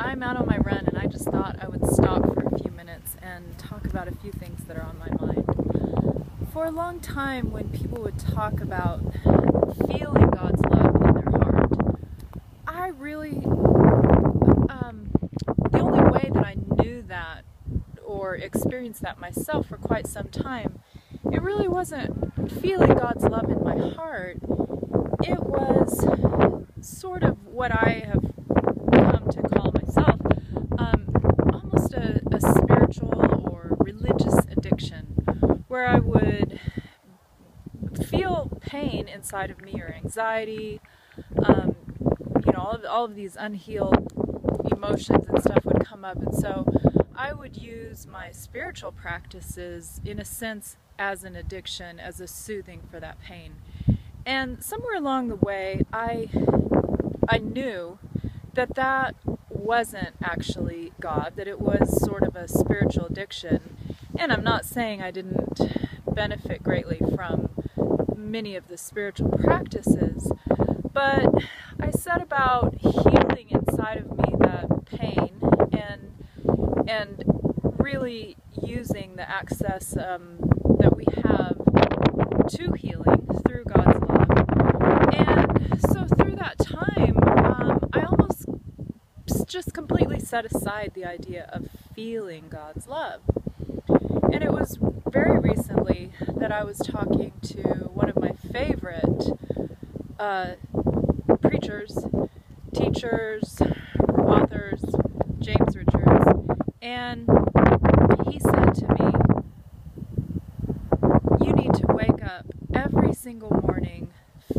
I'm out on my run and I just thought I would stop for a few minutes and talk about a few things that are on my mind. For a long time, when people would talk about feeling God's love in their heart, I really, the only way that I knew that or experienced that myself for quite some time, it really wasn't feeling God's love in my heart. It was sort of what I have come to call myself, almost a spiritual or religious addiction, where I would feel pain inside of me or anxiety, all of these unhealed emotions and stuff would come up, and so I would use my spiritual practices in a sense as an addiction, as a soothing for that pain. And somewhere along the way, I knew that that wasn't actually God, that it was sort of a spiritual addiction. And I'm not saying I didn't benefit greatly from many of the spiritual practices, but I set about healing inside of me that pain and really using the access that we have to healing through God's love. And so through that time, I almost just completely set aside the idea of feeling God's love. And it was very recently that I was talking to one of my favorite preachers, teachers, authors, James Richards, and he said to me, "You need to wake up every single morning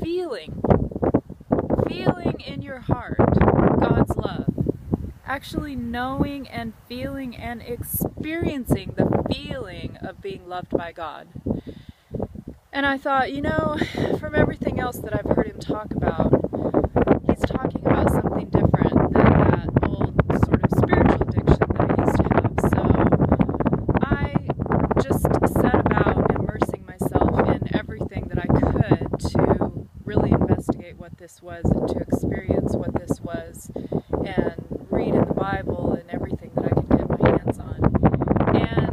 feeling in your heart God's love, actually knowing and feeling and experiencing the feeling of being loved by God." And I thought, from everything else that I've heard him talk about, he's talking about something different than that old sort of spiritual addiction that I used to have. So I just set about immersing myself in everything that I could to really investigate what this was and to experience what this was and read in the Bible and everything that I could get my hands on. And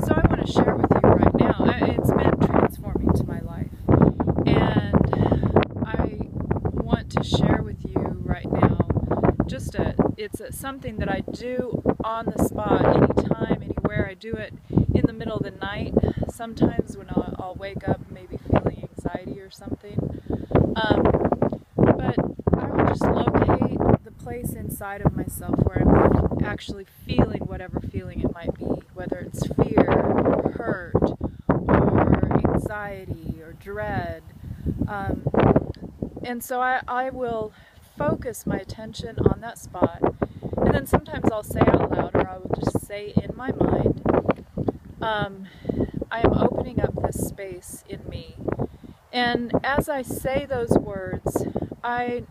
so I want to share with you right now. It's been transforming to my life. And I want to share with you right now something that I do on the spot, anytime, anywhere. I do it in the middle of the night, sometimes when I'll wake up maybe feeling anxiety or something. But I will just locate the place inside of myself where I'm actually feeling whatever feeling it might be, whether it's fear or hurt or anxiety or dread. And so I will focus my attention on that spot, and then sometimes I'll say out loud, or I will just say in my mind, I am opening up this space in me. And as I say those words, I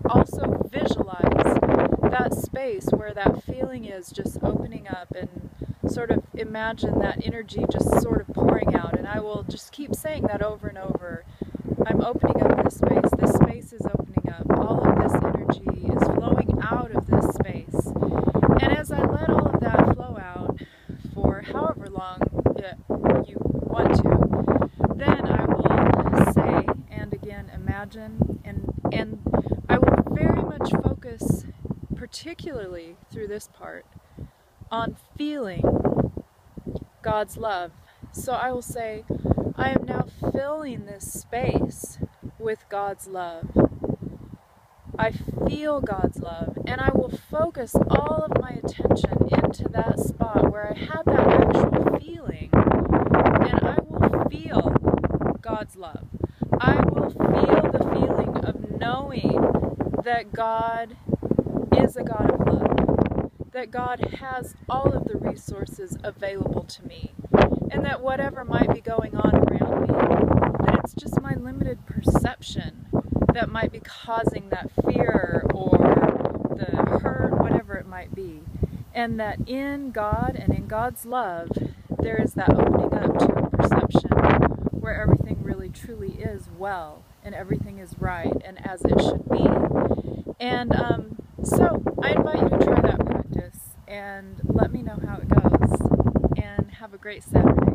also visualize that space where that feeling is just opening up, and sort of imagine that energy just sort of pouring out. And I will just keep saying that over and over. I'm opening up this space is opening up, all of this energy is flowing out of this space. And as I let all of that flow out for however long you want to, then I will say, and again imagine, and I will very much focus, particularly through this part, on feeling God's love. So I will say, I am now filling this space with God's love. I feel God's love, and I will focus all of my attention into that spot where I had that actual feeling, and I will feel God's love. I will feel the feeling of knowing that God is a God of love, that God has all of the resources available to me, and that whatever might be going on around me, that it's just my limited perception that might be causing that fear or the hurt, whatever it might be. And that in God and in God's love, there is that opening up to a perception where everything really truly is and everything is right and as it should be. And so I let me know how it goes, and have a great Saturday.